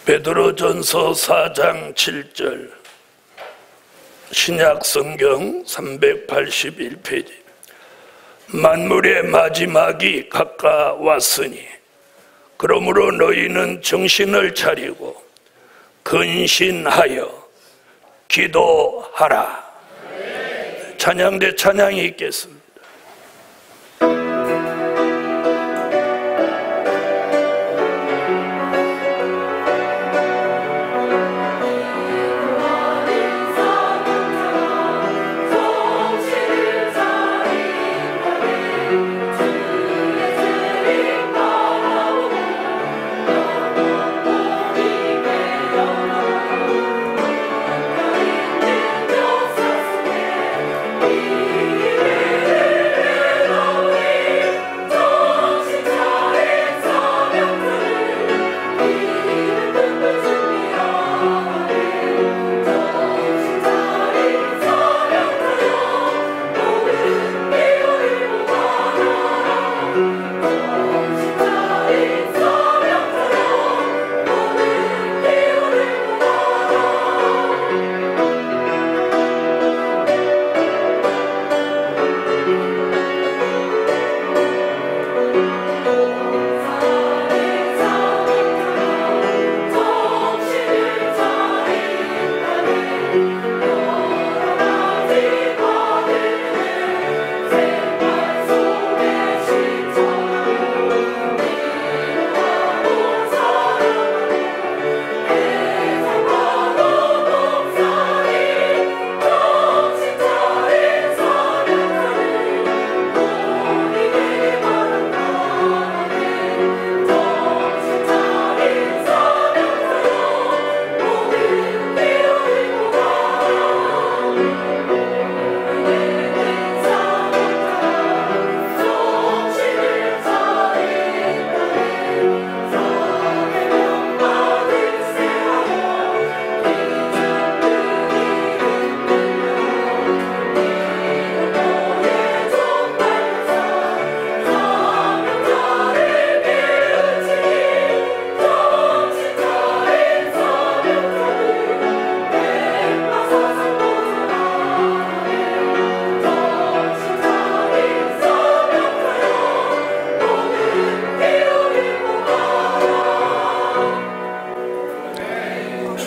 베드로전서 4장 7절, 신약성경 381페이지. 만물의 마지막이 가까웠으니 그러므로 너희는 정신을 차리고 근신하여 기도하라. 찬양대 찬양이 있겠습니다.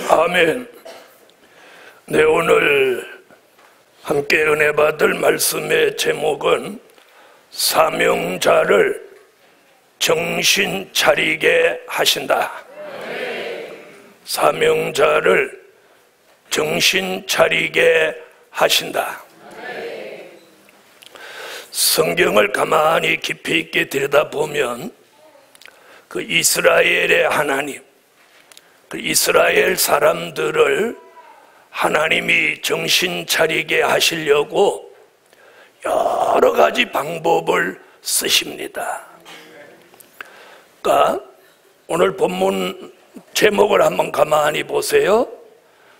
아멘. 네, 오늘 함께 은혜 받을 말씀의 제목은 사명자를 정신 차리게 하신다. 사명자를 정신 차리게 하신다. 성경을 가만히 깊이 있게 들여다보면 그 이스라엘의 하나님, 그 이스라엘 사람들을 하나님이 정신 차리게 하시려고 여러 가지 방법을 쓰십니다. 그러니까 오늘 본문 제목을 한번 가만히 보세요.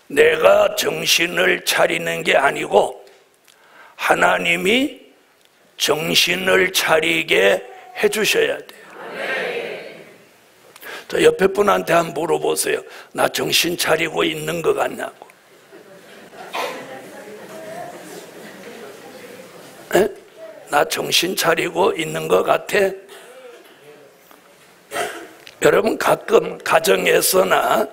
내가 정신을 차리는 게 아니고 하나님이 정신을 차리게 해주셔야 돼요. 저 옆에 분한테 한번 물어보세요. 나 정신 차리고 있는 것 같냐고. 에? 나 정신 차리고 있는 것 같아? 여러분, 가끔 가정에서나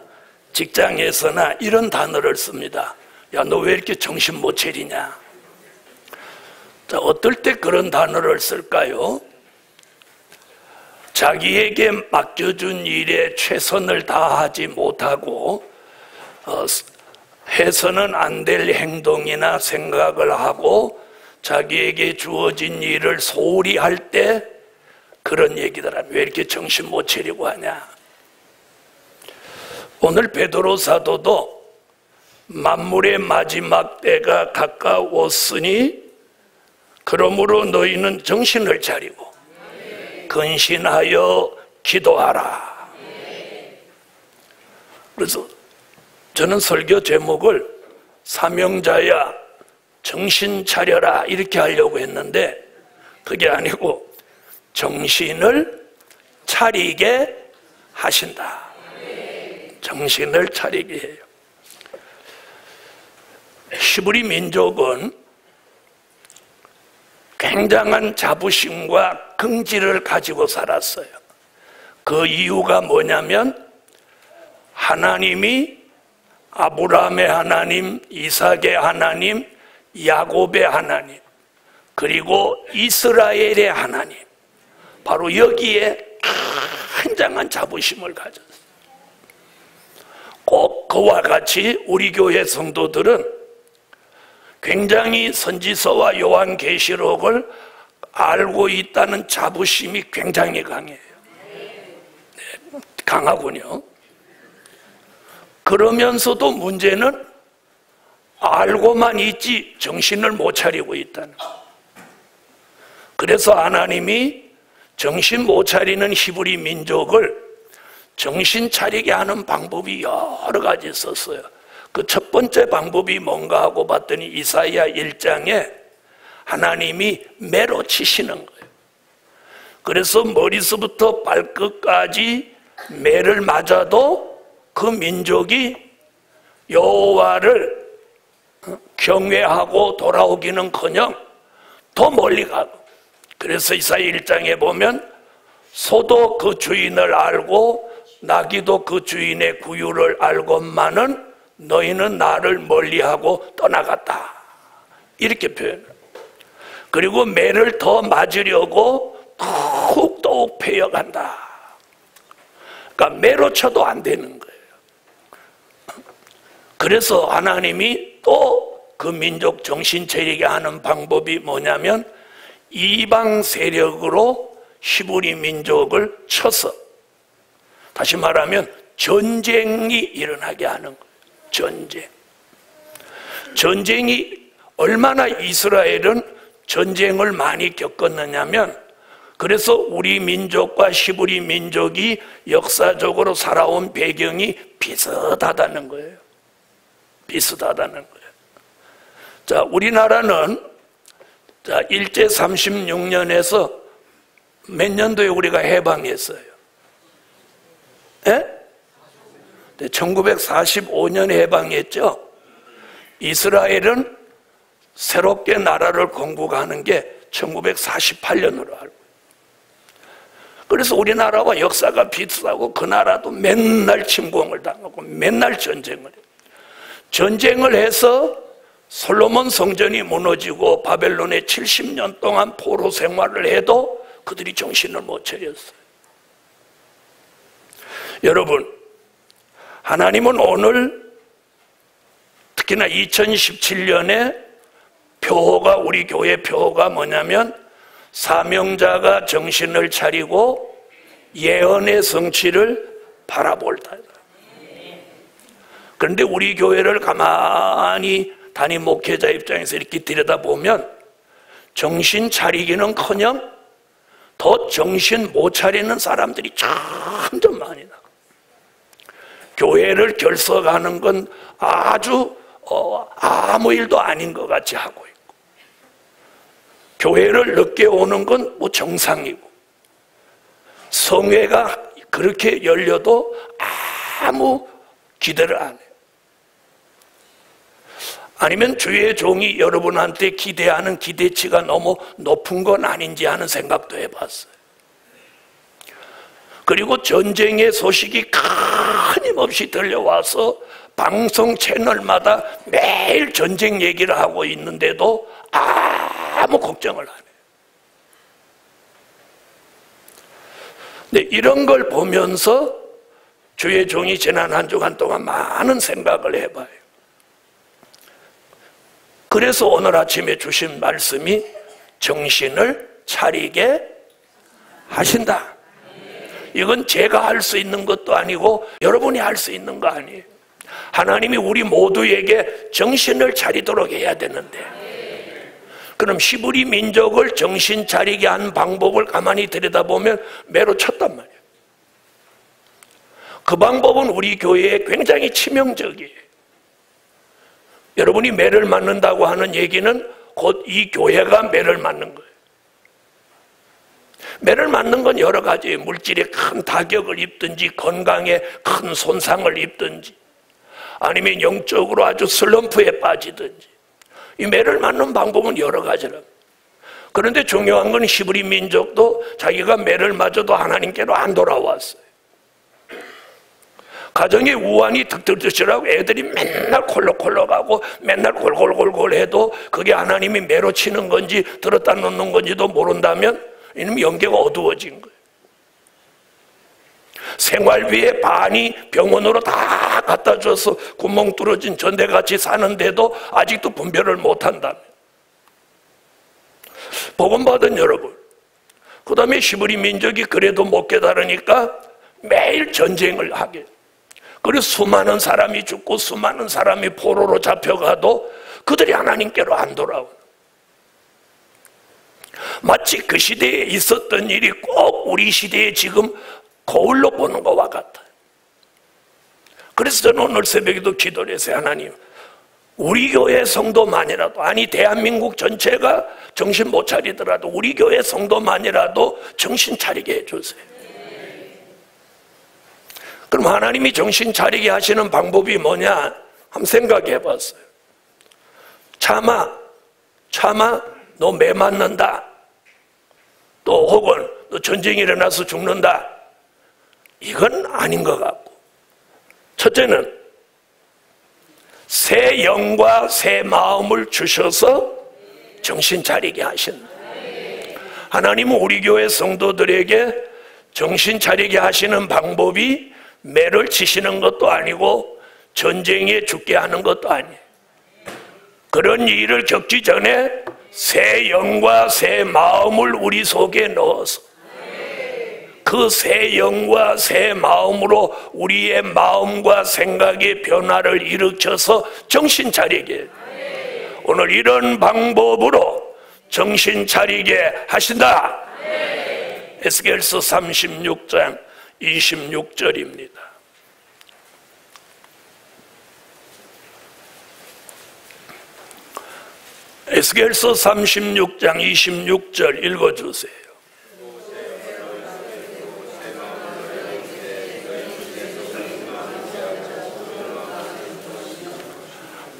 직장에서나 이런 단어를 씁니다. 야, 너 왜 이렇게 정신 못 차리냐? 자, 어떨 때 그런 단어를 쓸까요? 자기에게 맡겨준 일에 최선을 다하지 못하고 해서는 안 될 행동이나 생각을 하고 자기에게 주어진 일을 소홀히 할 때 그런 얘기들 하면 왜 이렇게 정신 못 차리고 하냐. 오늘 베드로 사도도 만물의 마지막 때가 가까웠으니 그러므로 너희는 정신을 차리고 근신하여 기도하라. 그래서 저는 설교 제목을 사명자야 정신 차려라 이렇게 하려고 했는데 그게 아니고 정신을 차리게 하신다. 정신을 차리게 해요. 히브리 민족은 굉장한 자부심과 긍지를 가지고 살았어요. 그 이유가 뭐냐면 하나님이 아브라함의 하나님, 이삭의 하나님, 야곱의 하나님, 그리고 이스라엘의 하나님, 바로 여기에 굉장한 자부심을 가졌어요. 꼭 그와 같이 우리 교회 성도들은 굉장히 선지서와 요한계시록을 알고 있다는 자부심이 굉장히 강해요. 네, 강하군요. 그러면서도 문제는 알고만 있지 정신을 못 차리고 있다는 거예요. 그래서 하나님이 정신 못 차리는 히브리 민족을 정신 차리게 하는 방법이 여러 가지 있었어요. 그 첫 번째 방법이 뭔가 하고 봤더니 이사야 1장에 하나님이 매로 치시는 거예요. 그래서 머리서부터 발끝까지 매를 맞아도 그 민족이 여호와를 경외하고 돌아오기는커녕 더 멀리 가고, 그래서 이사야 1장에 보면 소도 그 주인을 알고 나귀도 그 주인의 구유를 알고만은 너희는 나를 멀리하고 떠나갔다, 이렇게 표현해요. 그리고 매를 더 맞으려고 더욱 패여간다. 그러니까 매로 쳐도 안 되는 거예요. 그래서 하나님이 또 그 민족 정신 차리게 하는 방법이 뭐냐면 이방 세력으로 히브리 민족을 쳐서, 다시 말하면 전쟁이 일어나게 하는 거예요. 전쟁이 얼마나 이스라엘은 전쟁을 많이 겪었느냐면, 그래서 우리 민족과 히브리 민족이 역사적으로 살아온 배경이 비슷하다는 거예요. 비슷하다는 거예요. 자, 우리나라는 일제 36년에서 몇 년도에 우리가 해방했어요? 예? 1945년에 해방했죠. 이스라엘은 새롭게 나라를 건국하는 게 1948년으로 알고, 그래서 우리나라와 역사가 비슷하고 그 나라도 맨날 침공을 당하고 맨날 전쟁을 해서 솔로몬 성전이 무너지고 바벨론에 70년 동안 포로 생활을 해도 그들이 정신을 못 차렸어요. 여러분, 하나님은 오늘 특히나 2017년에 표어가, 우리 교회 표어가 뭐냐면 사명자가 정신을 차리고 예언의 성취를 바라볼다. 그런데 우리 교회를 가만히 담임 목회자 입장에서 이렇게 들여다보면 정신 차리기는커녕 더 정신 못 차리는 사람들이 점점 많이 나고, 교회를 결석하는 건 아주 아무 일도 아닌 것 같이 하고 있고, 교회를 늦게 오는 건 뭐 정상이고, 성회가 그렇게 열려도 아무 기대를 안 해요. 아니면 주의 종이 여러분한테 기대하는 기대치가 너무 높은 건 아닌지 하는 생각도 해봤어요. 그리고 전쟁의 소식이 끊임없이 들려와서 방송 채널마다 매일 전쟁 얘기를 하고 있는데도 아무 걱정을 안 해요. 근데 이런 걸 보면서 주의 종이 지난 한 주간 동안 많은 생각을 해봐요. 그래서 오늘 아침에 주신 말씀이 정신을 차리게 하신다. 이건 제가 할 수 있는 것도 아니고 여러분이 할 수 있는 거 아니에요. 하나님이 우리 모두에게 정신을 차리도록 해야 되는데, 그럼 히브리 민족을 정신 차리게 한 방법을 가만히 들여다보면 매로 쳤단 말이에요. 그 방법은 우리 교회에 굉장히 치명적이에요. 여러분이 매를 맞는다고 하는 얘기는 곧 이 교회가 매를 맞는 거예요. 매를 맞는 건 여러 가지, 물질에 큰 타격을 입든지 건강에 큰 손상을 입든지 아니면 영적으로 아주 슬럼프에 빠지든지, 이 매를 맞는 방법은 여러 가지랍니다. 그런데 중요한 건 히브리 민족도 자기가 매를 맞아도 하나님께로 안 돌아왔어요. 가정에 우환이 득득득이라고 애들이 맨날 콜록콜록하고 맨날 골골골골 해도 그게 하나님이 매로 치는 건지 들었다 놓는 건지도 모른다면 이놈 영계가 어두워진 거예요. 생활비의 반이 병원으로 다 갖다 줘서 구멍 뚫어진 전대같이 사는데도 아직도 분별을 못한다면, 복음받은 여러분, 그 다음에 히브리 민족이 그래도 못 깨달으니까 매일 전쟁을 하게, 그래서 수많은 사람이 죽고 수많은 사람이 포로로 잡혀가도 그들이 하나님께로 안 돌아오는, 마치 그 시대에 있었던 일이 꼭 우리 시대에 지금 거울로 보는 것과 같아요. 그래서 저는 오늘 새벽에도 기도를 했어요. 하나님, 우리 교회 성도만이라도, 아니 대한민국 전체가 정신 못 차리더라도 우리 교회 성도만이라도 정신 차리게 해주세요. 그럼 하나님이 정신 차리게 하시는 방법이 뭐냐? 한번 생각해 봤어요. 참아, 너 매 맞는다. 또 혹은 너 전쟁이 일어나서 죽는다. 이건 아닌 것 같고, 첫째는 새 영과 새 마음을 주셔서 정신 차리게 하신다. 하나님은 우리 교회 성도들에게 정신 차리게 하시는 방법이 매를 치시는 것도 아니고 전쟁에 죽게 하는 것도 아니에요. 그런 일을 겪기 전에 새 영과 새 마음을 우리 속에 넣어서 그 새 영과 새 마음으로 우리의 마음과 생각의 변화를 일으켜서 정신 차리게 해요. 오늘 이런 방법으로 정신 차리게 하신다. 에스겔서 36장 26절입니다. 에스겔서 36장 26절 읽어주세요.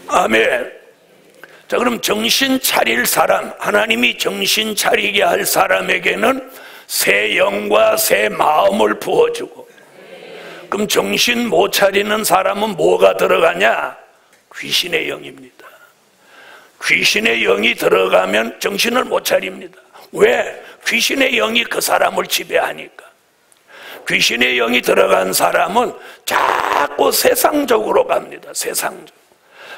아멘. 자, 그럼 정신 차릴 사람, 하나님이 정신 차리게 할 사람에게는 새 영과 새 마음을 부어주고, 그럼 정신 못 차리는 사람은 뭐가 들어가냐? 귀신의 영입니다. 귀신의 영이 들어가면 정신을 못 차립니다. 왜? 귀신의 영이 그 사람을 지배하니까. 귀신의 영이 들어간 사람은 자꾸 세상적으로 갑니다. 세상적.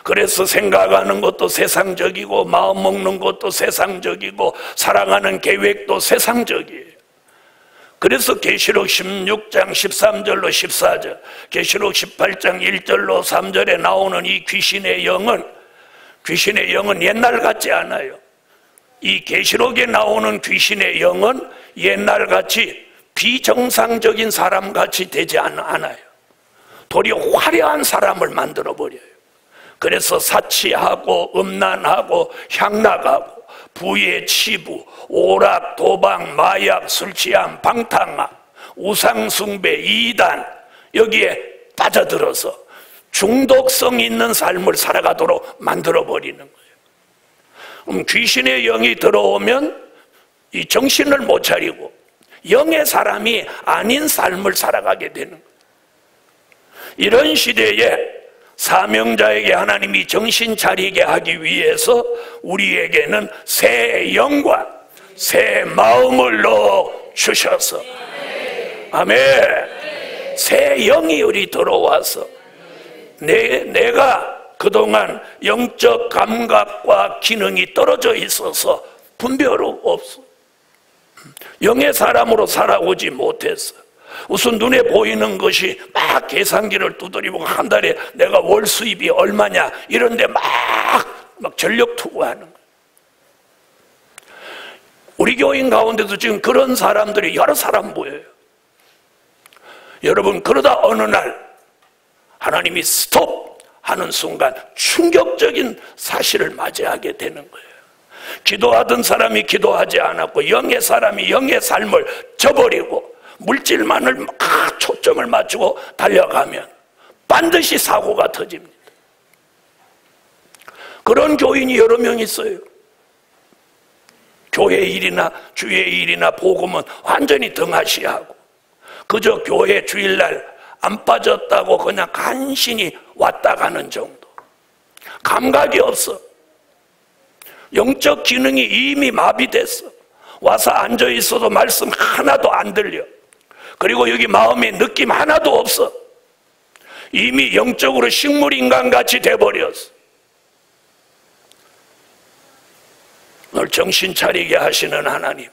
그래서 생각하는 것도 세상적이고 마음 먹는 것도 세상적이고 살아가는 계획도 세상적이에요. 그래서 계시록 16장 13절로 14절, 계시록 18장 1절로 3절에 나오는 이 귀신의 영은 옛날 같지 않아요. 이 계시록에 나오는 귀신의 영은 옛날같이 비정상적인 사람같이 되지 않아요. 도리어 화려한 사람을 만들어버려요. 그래서 사치하고 음란하고 향락하고 부의 치부, 오락, 도박, 마약, 술취함, 방탕함, 우상숭배, 이단, 여기에 빠져들어서 중독성 있는 삶을 살아가도록 만들어버리는 거예요. 귀신의 영이 들어오면 이 정신을 못 차리고 영의 사람이 아닌 삶을 살아가게 되는 거예요. 이런 시대에 사명자에게 하나님이 정신 차리게 하기 위해서 우리에게는 새 영과 새 마음을 넣어 주셔서, 아멘. 새 영이 우리 들어와서 내가 그동안 영적 감각과 기능이 떨어져 있어서 분별이 없어. 영의 사람으로 살아오지 못했어. 우선 눈에 보이는 것이 막 계산기를 두드리고 한 달에 내가 월 수입이 얼마냐 이런데 막 전력 투구하는 거예요. 우리 교인 가운데도 지금 그런 사람들이 여러 사람 보여요. 여러분, 그러다 어느 날 하나님이 스톱 하는 순간 충격적인 사실을 맞이하게 되는 거예요. 기도하던 사람이 기도하지 않았고 영의 사람이 영의 삶을 저버리고 물질만을 막 초점을 맞추고 달려가면 반드시 사고가 터집니다. 그런 교인이 여러 명 있어요. 교회 일이나 주의 일이나 복음은 완전히 등하시하고 그저 교회 주일날 안 빠졌다고 그냥 간신히 왔다 가는 정도. 감각이 없어. 영적 기능이 이미 마비됐어. 와서 앉아 있어도 말씀 하나도 안 들려. 그리고 여기 마음에 느낌 하나도 없어. 이미 영적으로 식물인간같이 돼버렸어. 오늘 정신 차리게 하시는 하나님,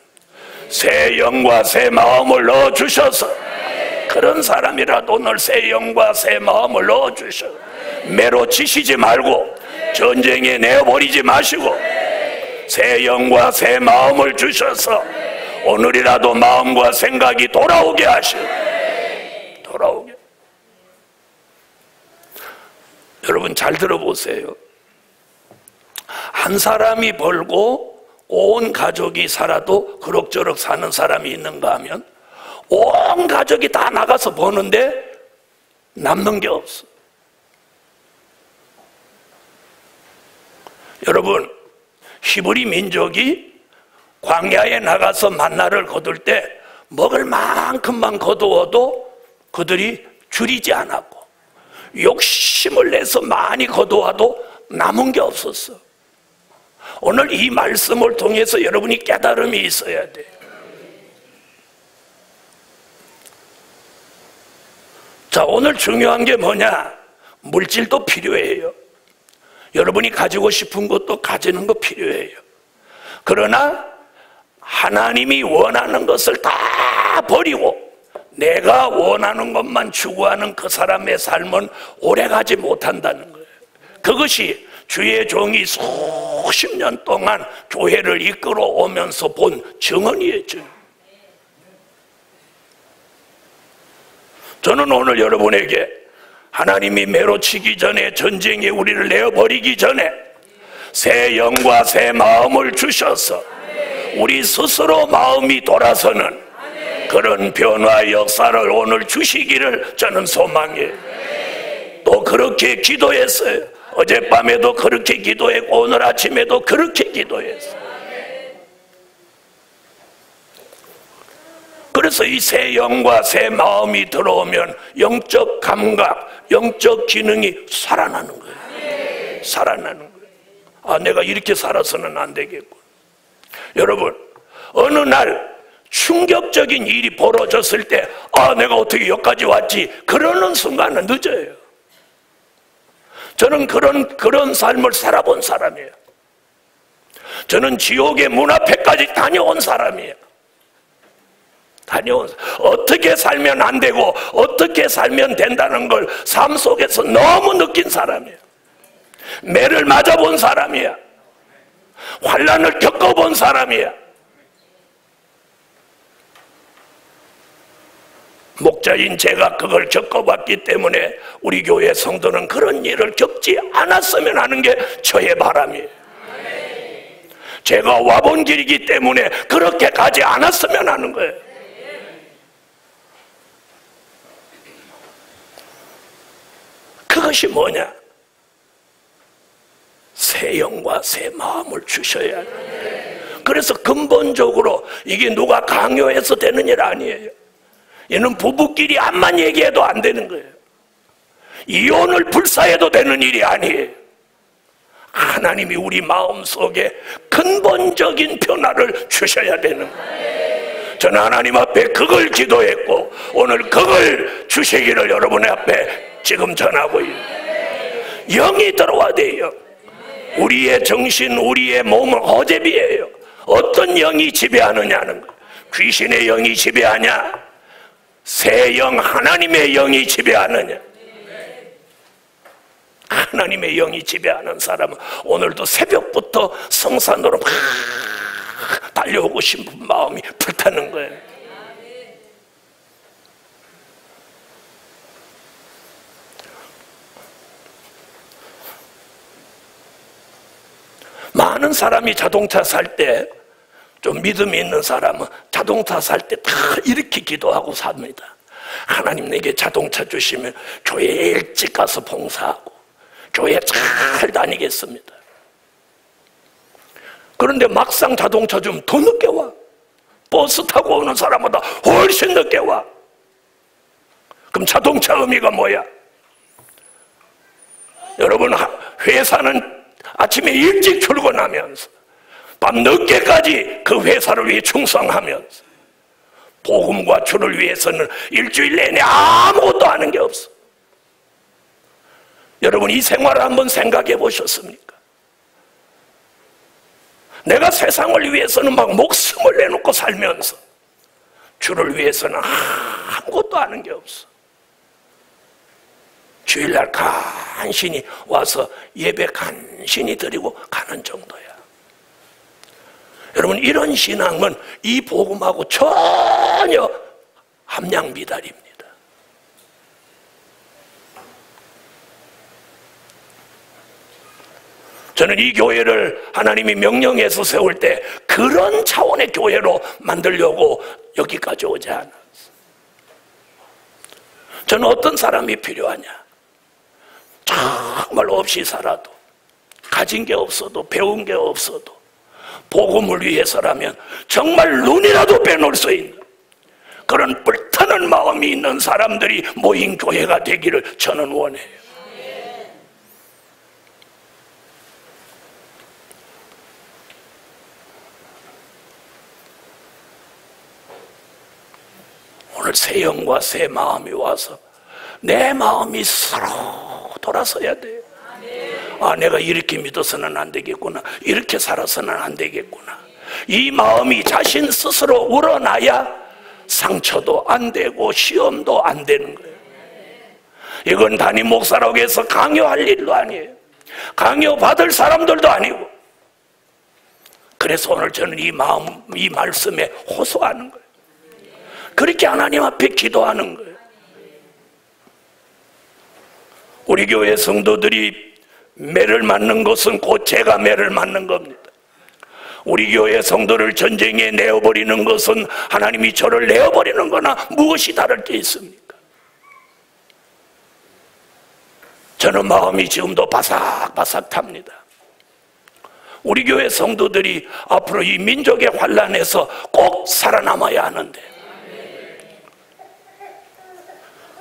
새 영과 새 마음을 넣어주셔서 그런 사람이라도 오늘 새 영과 새 마음을 넣어주셔. 매로 치시지 말고 전쟁에 내버리지 마시고 새 영과 새 마음을 주셔서 오늘이라도 마음과 생각이 돌아오게 하시고 돌아오게. 여러분 잘 들어보세요. 한 사람이 벌고 온 가족이 살아도 그럭저럭 사는 사람이 있는가 하면 온 가족이 다 나가서 버는데 남는 게 없어. 여러분, 히브리 민족이 광야에 나가서 만나를 거둘 때 먹을 만큼만 거두어도 그들이 줄이지 않았고 욕심을 내서 많이 거두어도 남은 게 없었어. 오늘 이 말씀을 통해서 여러분이 깨달음이 있어야 돼요. 자, 오늘 중요한 게 뭐냐? 물질도 필요해요. 여러분이 가지고 싶은 것도 가지는 거 필요해요. 그러나 하나님이 원하는 것을 다 버리고 내가 원하는 것만 추구하는 그 사람의 삶은 오래가지 못한다는 거예요. 그것이 주의 종이 수십 년 동안 교회를 이끌어 오면서 본 증언이었죠. 저는 오늘 여러분에게 하나님이 매로치기 전에 전쟁에 우리를 내어버리기 전에 새 영과 새 마음을 주셔서 우리 스스로 마음이 돌아서는 그런 변화 역사를 오늘 주시기를 저는 소망해요. 또 그렇게 기도했어요. 어젯밤에도 그렇게 기도했고 오늘 아침에도 그렇게 기도했어요. 그래서 이 새 영과 새 마음이 들어오면 영적 감각, 영적 기능이 살아나는 거예요. 살아나는 거예요. 아, 내가 이렇게 살아서는 안 되겠군. 여러분, 어느 날 충격적인 일이 벌어졌을 때 아, 내가 어떻게 여기까지 왔지? 그러는 순간은 늦어요. 저는 그런 삶을 살아본 사람이에요. 저는 지옥의 문 앞에까지 다녀온 사람이에요. 어떻게 살면 안 되고 어떻게 살면 된다는 걸 삶 속에서 너무 느낀 사람이에요. 매를 맞아본 사람이야. 환난을 겪어본 사람이야. 목자인 제가 그걸 겪어봤기 때문에 우리 교회 성도는 그런 일을 겪지 않았으면 하는 게 저의 바람이에요. 제가 와본 길이기 때문에 그렇게 가지 않았으면 하는 거예요. 그것이 뭐냐? 새 영과 새 마음을 주셔야 돼요. 그래서 근본적으로 이게 누가 강요해서 되는 일 아니에요. 얘는 부부끼리 암만 얘기해도 안 되는 거예요. 이혼을 불사해도 되는 일이 아니에요. 하나님이 우리 마음속에 근본적인 변화를 주셔야 되는 거예요. 저는 하나님 앞에 그걸 기도했고 오늘 그걸 주시기를 여러분의 앞에 지금 전하고 있어요. 영이 들어와야 돼요. 우리의 정신, 우리의 몸은 허접이에요. 어떤 영이 지배하느냐는 거예요. 귀신의 영이 지배하냐? 새 영, 하나님의 영이 지배하느냐? 하나님의 영이 지배하는 사람은 오늘도 새벽부터 성산으로 막 달려오고 싶은 마음이 불타는 거예요. 많은 사람이 자동차 살 때, 좀 믿음이 있는 사람은 자동차 살 때 다 이렇게 기도하고 삽니다. 하나님 내게 자동차 주시면 교회에 일찍 가서 봉사하고 교회 잘 다니겠습니다. 그런데 막상 자동차 주면 더 늦게 와. 버스 타고 오는 사람보다 훨씬 늦게 와. 그럼 자동차 의미가 뭐야? 여러분, 회사는 아침에 일찍 출근하면서 밤 늦게까지 그 회사를 위해 충성하면서 복음과 주를 위해서는 일주일 내내 아무것도 하는 게 없어. 여러분, 이 생활을 한번 생각해 보셨습니까? 내가 세상을 위해서는 막 목숨을 내놓고 살면서 주를 위해서는 아무것도 하는 게 없어. 주일날 간신히 와서 예배 간신히 드리고 가는 정도야. 여러분, 이런 신앙은 이 복음하고 전혀 함량미달입니다. 저는 이 교회를 하나님이 명령해서 세울 때 그런 차원의 교회로 만들려고 여기까지 오지 않았어요. 저는 어떤 사람이 필요하냐? 정말 없이 살아도, 가진 게 없어도, 배운 게 없어도 복음을 위해서라면 정말 눈이라도 빼놓을 수 있는 그런 불타는 마음이 있는 사람들이 모인 교회가 되기를 저는 원해요. 오늘 새 영과 새 마음이 와서 내 마음이 서로 돌아서야 돼요. 아, 내가 이렇게 믿어서는 안 되겠구나, 이렇게 살아서는 안 되겠구나. 이 마음이 자신 스스로 우러나야 상처도 안 되고 시험도 안 되는 거예요. 이건 담임 목사라고 해서 강요할 일도 아니에요. 강요 받을 사람들도 아니고. 그래서 오늘 저는 이 마음, 이 말씀에 호소하는 거예요. 그렇게 하나님 앞에 기도하는 거예요. 우리 교회 성도들이 매를 맞는 것은 곧 제가 매를 맞는 겁니다. 우리 교회 성도를 전쟁에 내어버리는 것은 하나님이 저를 내어버리는 거나 무엇이 다를 게 있습니까? 저는 마음이 지금도 바삭바삭 탑니다. 우리 교회 성도들이 앞으로 이 민족의 환난에서 꼭 살아남아야 하는데,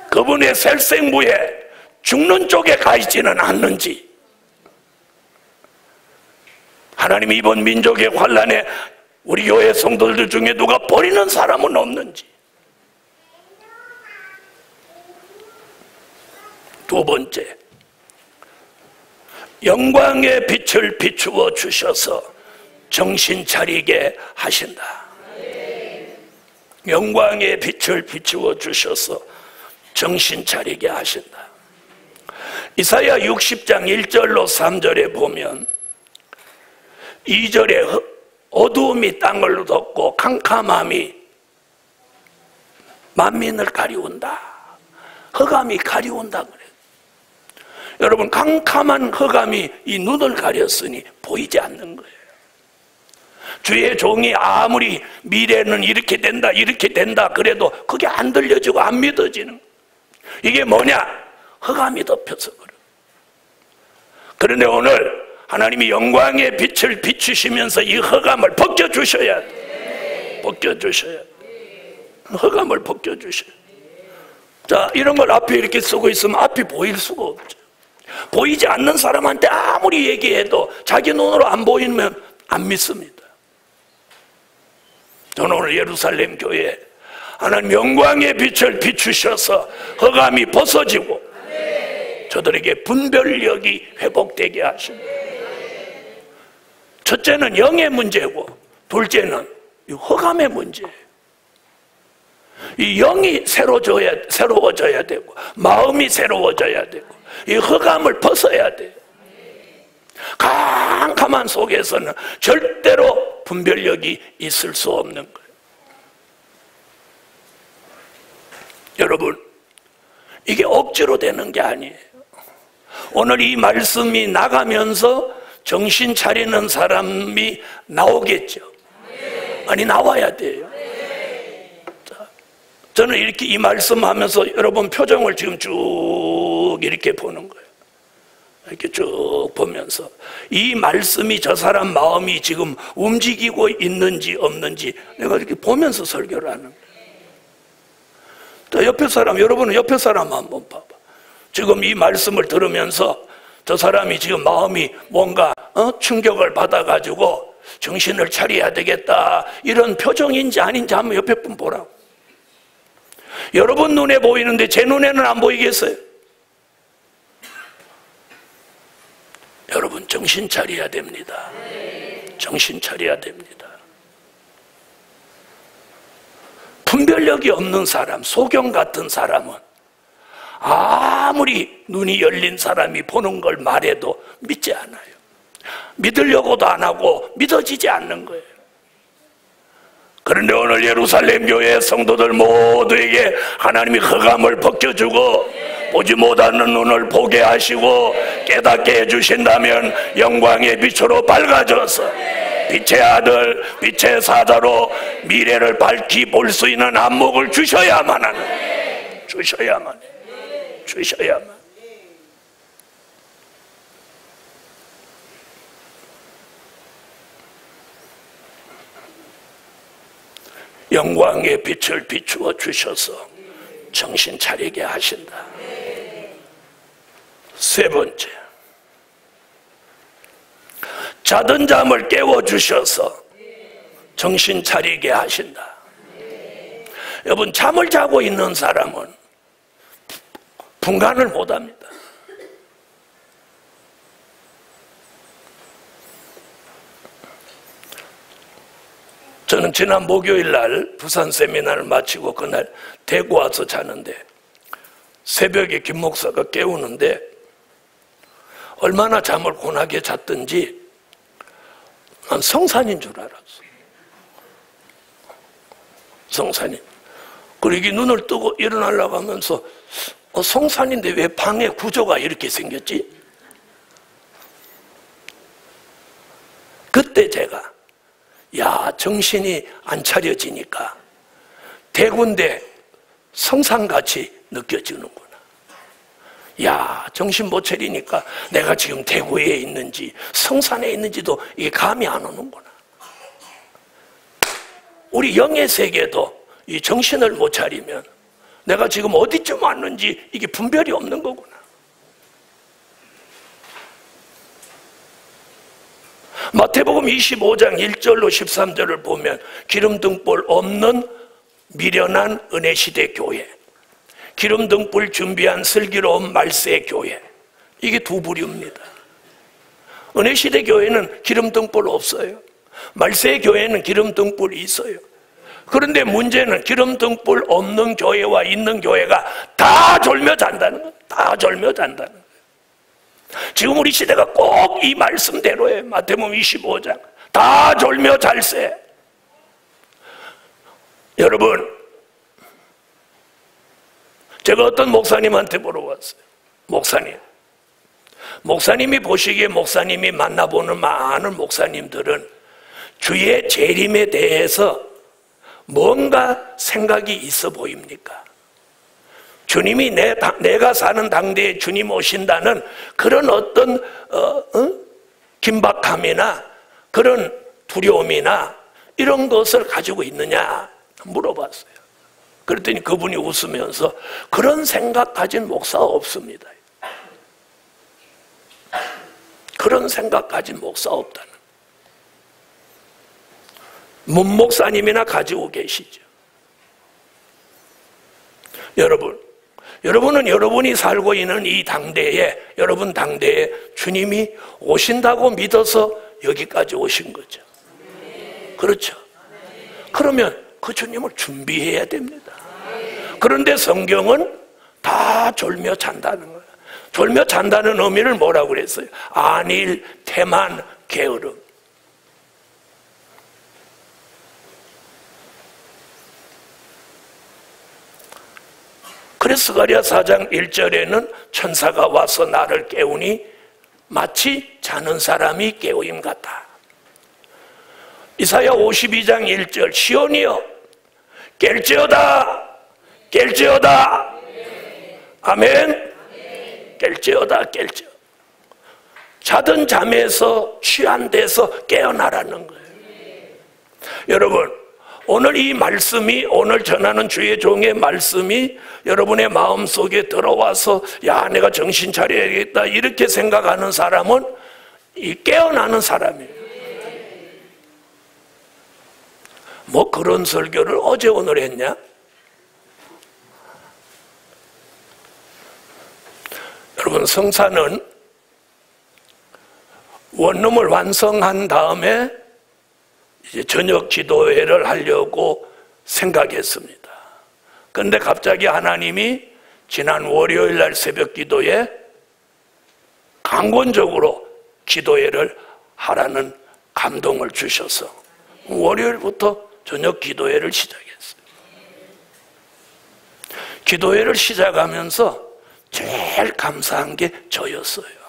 그분의 셀생부에 죽는 쪽에 가 있지는 않는지, 하나님이 이번 민족의 환난에 우리 교회 성도들 중에 누가 버리는 사람은 없는지. 두 번째, 영광의 빛을 비추어 주셔서 정신 차리게 하신다. 영광의 빛을 비추어 주셔서 정신 차리게 하신다. 이사야 60장 1절로 3절에 보면 2절에 어두움이 땅을 덮고 캄캄함이 만민을 가리운다. 흑암이 가리운다 그래요. 여러분, 캄캄한 흑암이 이 눈을 가렸으니 보이지 않는 거예요. 주의 종이 아무리 미래는 이렇게 된다 이렇게 된다 그래도 그게 안 들려지고 안 믿어지는 거예요. 이게 뭐냐? 흑암이 덮여서 그래요. 그런데 오늘 하나님이 영광의 빛을 비추시면서 이 흑암을 벗겨주셔야 돼. 벗겨주셔야 돼. 흑암을 벗겨주셔야 돼. 자, 이런 걸 앞에 이렇게 쓰고 있으면 앞이 보일 수가 없죠. 보이지 않는 사람한테 아무리 얘기해도 자기 눈으로 안 보이면 안 믿습니다. 저는 오늘 예루살렘 교회에 하나님 영광의 빛을 비추셔서 흑암이 벗어지고 저들에게 분별력이 회복되게 하십니다. 첫째는 영의 문제고, 둘째는 흑암의 문제예요. 이 영이 새로워져야 되고, 마음이 새로워져야 되고, 이 흑암을 벗어야 돼요. 캄캄한 속에서는 절대로 분별력이 있을 수 없는 거예요. 여러분, 이게 억지로 되는 게 아니에요. 오늘 이 말씀이 나가면서 정신 차리는 사람이 나오겠죠. 아니, 나와야 돼요. 자, 저는 이렇게 이 말씀하면서 여러분 표정을 지금 쭉 이렇게 보는 거예요. 이렇게 쭉 보면서 이 말씀이 저 사람 마음이 지금 움직이고 있는지 없는지 내가 이렇게 보면서 설교를 하는 거예요. 또 옆에 사람, 여러분은 옆에 사람 한번 봐봐. 지금 이 말씀을 들으면서 저 사람이 지금 마음이 뭔가 충격을 받아가지고 정신을 차려야 되겠다 이런 표정인지 아닌지 한번 옆에 분 보라고. 여러분 눈에 보이는데 제 눈에는 안 보이겠어요? 여러분 정신 차려야 됩니다. 정신 차려야 됩니다. 분별력이 없는 사람, 소경 같은 사람은 아무리 눈이 열린 사람이 보는 걸 말해도 믿지 않아요. 믿으려고도 안 하고 믿어지지 않는 거예요. 그런데 오늘 예루살렘 교회 성도들 모두에게 하나님이 흑암을 벗겨주고 보지 못하는 눈을 보게 하시고 깨닫게 해주신다면 영광의 빛으로 밝아져서 빛의 아들, 빛의 사자로 미래를 밝히 볼 수 있는 안목을 주셔야만 하는, 주셔야만 해요. 주셔야만. 영광의 빛을 비추어 주셔서 정신 차리게 하신다. 세 번째, 자던 잠을 깨워주셔서 정신 차리게 하신다. 여러분, 잠을 자고 있는 사람은 분간을 못합니다. 저는 지난 목요일 날 부산 세미나를 마치고 그날 대구 와서 자는데 새벽에 김 목사가 깨우는데 얼마나 잠을 고나게 잤든지 난 성산인 줄 알았어. 성산인. 그리고 눈을 뜨고 일어나려고 하면서 성산인데 왜 방의 구조가 이렇게 생겼지? 그때 제가 정신이 안 차려지니까 대구인데 성산같이 느껴지는구나. 정신 못 차리니까 내가 지금 대구에 있는지 성산에 있는지도 이게 감이 안 오는구나. 우리 영의 세계도 이 정신을 못 차리면 내가 지금 어디쯤 왔는지 이게 분별이 없는 거구나. 마태복음 25장 1절로 13절을 보면 기름등불 없는 미련한 은혜시대 교회, 기름등불 준비한 슬기로운 말세 교회, 이게 두 부류입니다. 은혜시대 교회는 기름등불 없어요. 말세 교회는 기름등불이 있어요. 그런데 문제는 기름등불 없는 교회와 있는 교회가 다 졸며 잔다는 거예요. 다 졸며 잔다는 거예요. 지금 우리 시대가 꼭 이 말씀대로예요. 마태복음 25장 다 졸며 잘세. 여러분, 제가 어떤 목사님한테 물어봤어요. 목사님이 보시기에 목사님이 만나보는 많은 목사님들은 주의 재림에 대해서 뭔가 생각이 있어 보입니까? 주님이 내가 사는 당대에 주님 오신다는 그런 어떤 긴박함이나 그런 두려움이나 이런 것을 가지고 있느냐 물어봤어요. 그랬더니 그분이 웃으면서 그런 생각 가진 목사가 없습니다. 그런 생각 가진 목사가 없다는. 문 목사님이나 가지고 계시죠. 여러분은 여러분이 살고 있는 이 당대에, 여러분 당대에 주님이 오신다고 믿어서 여기까지 오신 거죠. 그렇죠? 그러면 그 주님을 준비해야 됩니다. 그런데 성경은 다 졸며 잔다는 거예요. 졸며 잔다는 의미를 뭐라고 그랬어요? 안일, 태만, 게으름. 그래서 스가랴 4장 1절에는 천사가 와서 나를 깨우니 마치 자는 사람이 깨어임 같다. 이사야 52장 1절 시온이여 깰지어다 깰지어다. 아멘. 깰지어다 깰지어. 자던 잠에서 취한 데서 깨어나라는 거예요. 여러분, 오늘 이 말씀이, 오늘 전하는 주의 종의 말씀이 여러분의 마음속에 들어와서 야, 내가 정신 차려야겠다 이렇게 생각하는 사람은 이 깨어나는 사람이에요. 뭐 그런 설교를 어제 오늘 했냐? 여러분, 성사는 원룸을 완성한 다음에 이제 저녁 기도회를 하려고 생각했습니다. 그런데 갑자기 하나님이 지난 월요일 날 새벽 기도에 강권적으로 기도회를 하라는 감동을 주셔서 월요일부터 저녁 기도회를 시작했어요. 기도회를 시작하면서 제일 감사한 게 저였어요.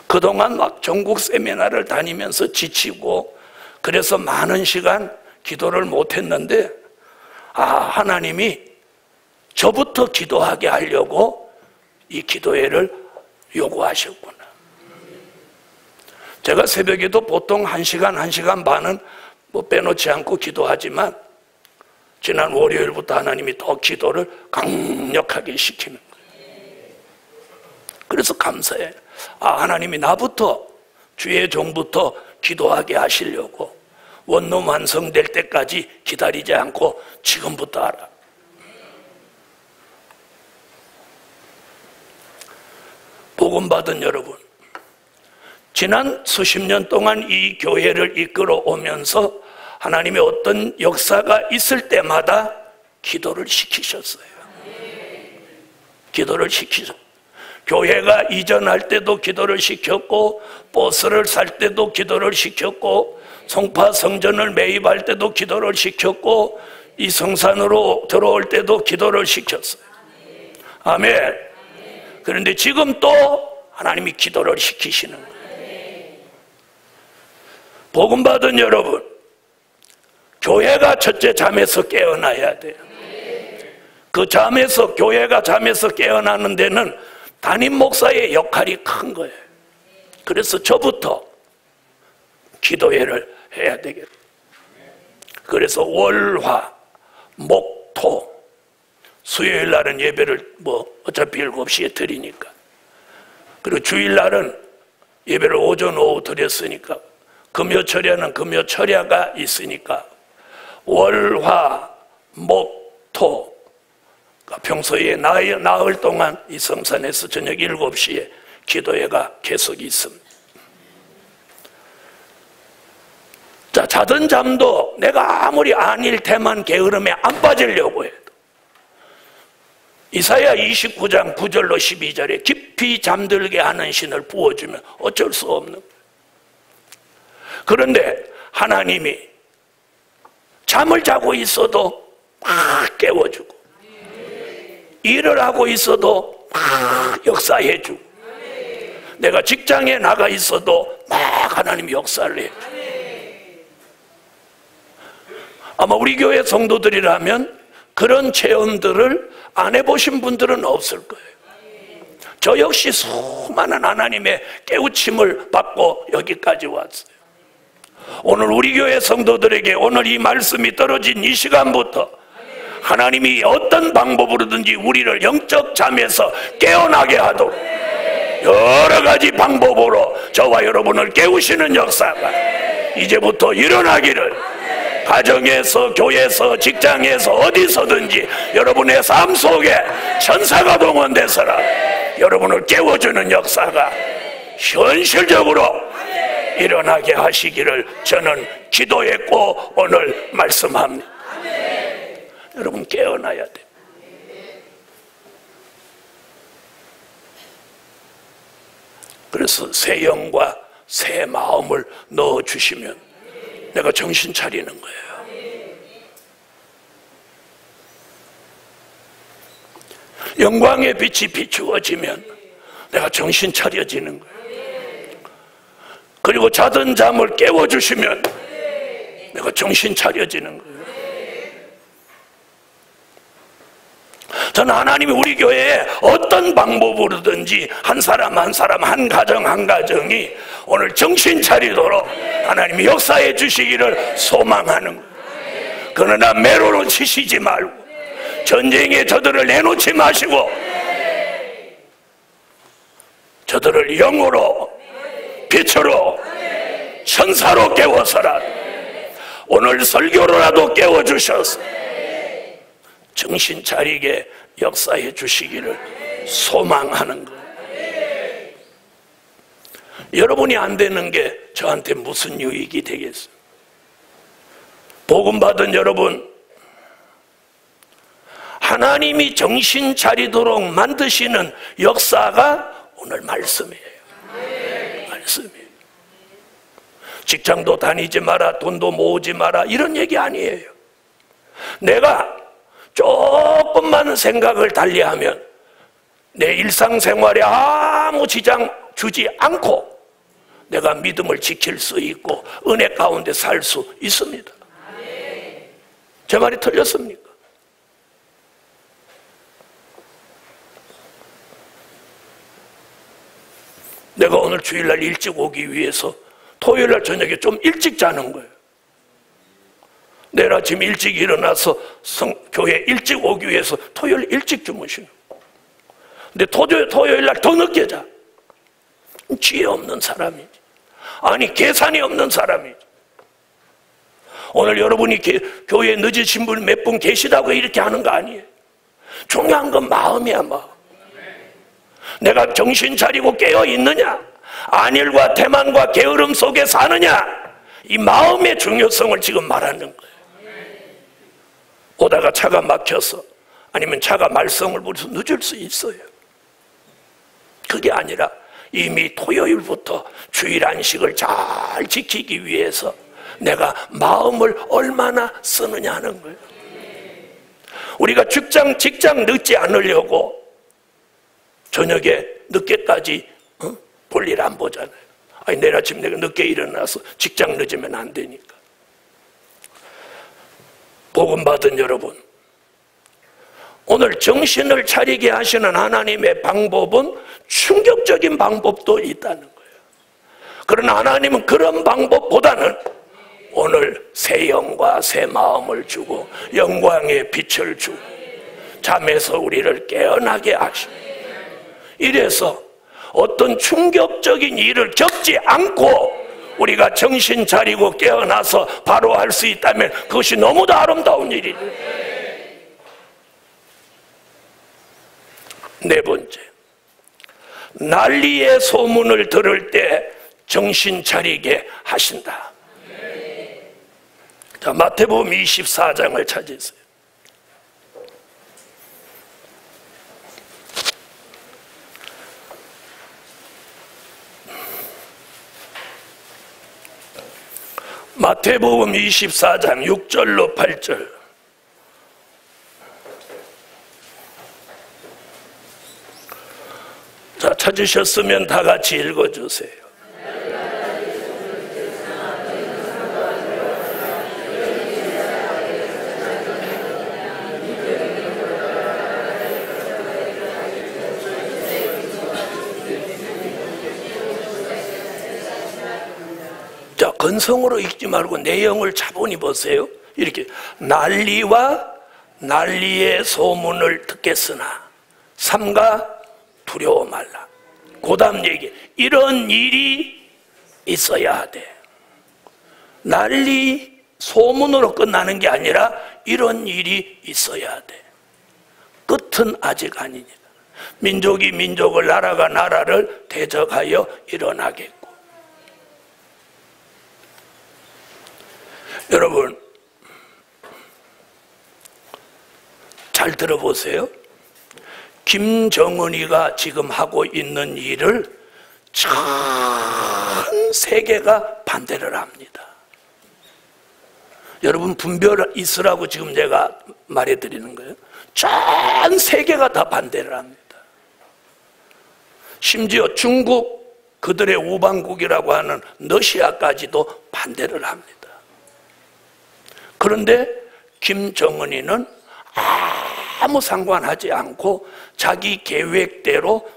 그동안 막 전국 세미나를 다니면서 지치고 그래서 많은 시간 기도를 못했는데 하나님이 저부터 기도하게 하려고 이 기도회를 요구하셨구나. 제가 새벽에도 보통 1시간, 1시간 반은 뭐 빼놓지 않고 기도하지만 지난 월요일부터 하나님이 더 기도를 강력하게 시키는 거예요. 그래서 감사해요. 하나님이 나부터, 주의 종부터 기도하게 하시려고 원룸 완성될 때까지 기다리지 않고 지금부터 하라. 복음 받은 여러분, 지난 수십 년 동안 이 교회를 이끌어 오면서 하나님의 어떤 역사가 있을 때마다 기도를 시키셨어요. 기도를 시키셨어요. 교회가 이전할 때도 기도를 시켰고, 버스를 살 때도 기도를 시켰고, 송파 성전을 매입할 때도 기도를 시켰고, 이 성산으로 들어올 때도 기도를 시켰어요. 아멘. 그런데 지금 또 하나님이 기도를 시키시는 거예요. 복음 받은 여러분, 교회가 첫째 잠에서 깨어나야 돼요. 그 잠에서, 교회가 잠에서 깨어나는 데는 담임 목사의 역할이 큰 거예요. 그래서 저부터 기도회를 해야 되겠다. 그래서 월, 화, 목, 토, 수요일 날은 예배를 어차피 7시에 드리니까, 그리고 주일 날은 예배를 오전 오후 드렸으니까, 금요 철야는 금요 철야가 있으니까 월, 화, 목, 토, 평소에 나흘 동안 이 성산에서 저녁 7시에 기도회가 계속 있습니다. 자, 자던 잠도 내가 아무리 안일 태만 게으름에 안 빠지려고 해도 이사야 29장 9절로 12절에 깊이 잠들게 하는 신을 부어주면 어쩔 수 없는 거예요. 그런데 하나님이 잠을 자고 있어도 막 깨워주고, 일을 하고 있어도 막 역사해주고, 내가 직장에 나가 있어도 막 하나님이 역사를 해주고. 아마 우리 교회 성도들이라면 그런 체험들을 안 해보신 분들은 없을 거예요. 저 역시 수많은 하나님의 깨우침을 받고 여기까지 왔어요. 오늘 우리 교회 성도들에게 오늘 이 말씀이 떨어진 이 시간부터 하나님이 어떤 방법으로든지 우리를 영적 잠에서 깨어나게 하도록 여러 가지 방법으로 저와 여러분을 깨우시는 역사가 이제부터 일어나기를, 가정에서, 교회에서, 직장에서, 어디서든지 여러분의 삶 속에 천사가 동원돼서라 여러분을 깨워주는 역사가 현실적으로 일어나게 하시기를 저는 기도했고 오늘 말씀합니다. 여러분 깨어나야 돼요. 그래서 새 영과 새 마음을 넣어주시면 내가 정신 차리는 거예요. 영광의 빛이 비추어지면 내가 정신 차려지는 거예요. 그리고 자던 잠을 깨워주시면 내가 정신 차려지는 거예요. 저는 하나님이 우리 교회에 어떤 방법으로든지 한 사람 한 사람, 한 가정 한 가정이 오늘 정신 차리도록 하나님이 역사해 주시기를 소망하는 거예요. 그러나 매로로 치시지 말고 전쟁에 저들을 내놓지 마시고 저들을 영으로 빛으로 천사로 깨워서라 오늘 설교로라도 깨워주셔서 정신 차리게 역사해 주시기를 소망하는 거예요. 여러분이 안 되는 게 저한테 무슨 유익이 되겠어요? 복음 받은 여러분, 하나님이 정신 차리도록 만드시는 역사가 오늘 말씀이에요. 말씀이에요. 직장도 다니지 마라, 돈도 모으지 마라, 이런 얘기 아니에요. 내가 조금만 생각을 달리하면 내 일상생활에 아무 지장 주지 않고 내가 믿음을 지킬 수 있고 은혜 가운데 살 수 있습니다. 제 말이 틀렸습니까? 내가 오늘 주일날 일찍 오기 위해서 토요일날 저녁에 좀 일찍 자는 거예요. 내일 아침 일찍 일어나서 교회 일찍 오기 위해서 토요일 일찍 주무시는 거예요. 근데 토요일날 더 늦게 자. 지혜 없는 사람이지. 아니 계산이 없는 사람이지. 오늘 여러분이 교회에 늦으신 분 몇 분 계시다고 이렇게 하는 거 아니에요. 중요한 건 마음이야, 마음. 내가 정신 차리고 깨어 있느냐, 안일과 태만과 게으름 속에 사느냐, 이 마음의 중요성을 지금 말하는 거예요. 오다가 차가 막혀서 아니면 차가 말썽을 부려서 늦을 수 있어요. 그게 아니라 이미 토요일부터 주일 안식을 잘 지키기 위해서 내가 마음을 얼마나 쓰느냐 하는 거예요. 우리가 직장 늦지 않으려고 저녁에 늦게까지 볼일 안 보잖아요. 아니 내일 아침 내가 늦게 일어나서 직장 늦으면 안 되니까. 복음 받은 여러분, 오늘 정신을 차리게 하시는 하나님의 방법은 충격적인 방법도 있다는 거예요. 그러나 하나님은 그런 방법보다는 오늘 새 영과 새 마음을 주고 영광의 빛을 주고 잠에서 우리를 깨어나게 하시고, 이래서 어떤 충격적인 일을 겪지 않고 우리가 정신 차리고 깨어나서 바로 할 수 있다면 그것이 너무도 아름다운 일이에요. 네 번째, 난리의 소문을 들을 때 정신 차리게 하신다. 자, 마태복음 24장을 찾으세요. 마태복음 24장 6절로 8절. 자, 찾으셨으면 다 같이 읽어주세요. 자, 건성으로 읽지 말고 내용을 차분히 보세요. 이렇게 난리와 난리의 소문을 듣겠으나 삼가 두려워 말라. 그 다음 얘기, 이런 일이 있어야 하되. 난리 소문으로 끝나는 게 아니라 이런 일이 있어야 돼. 끝은 아직 아니니라. 민족이 민족을, 나라가 나라를 대적하여 일어나겠고. 여러분 잘 들어보세요. 김정은이가 지금 하고 있는 일을 전 세계가 반대를 합니다. 여러분 분별 있으라고 지금 제가 말해드리는 거예요. 전 세계가 다 반대를 합니다. 심지어 중국, 그들의 우방국이라고 하는 러시아까지도 반대를 합니다. 그런데 김정은이는 아무 상관하지 않고 자기 계획대로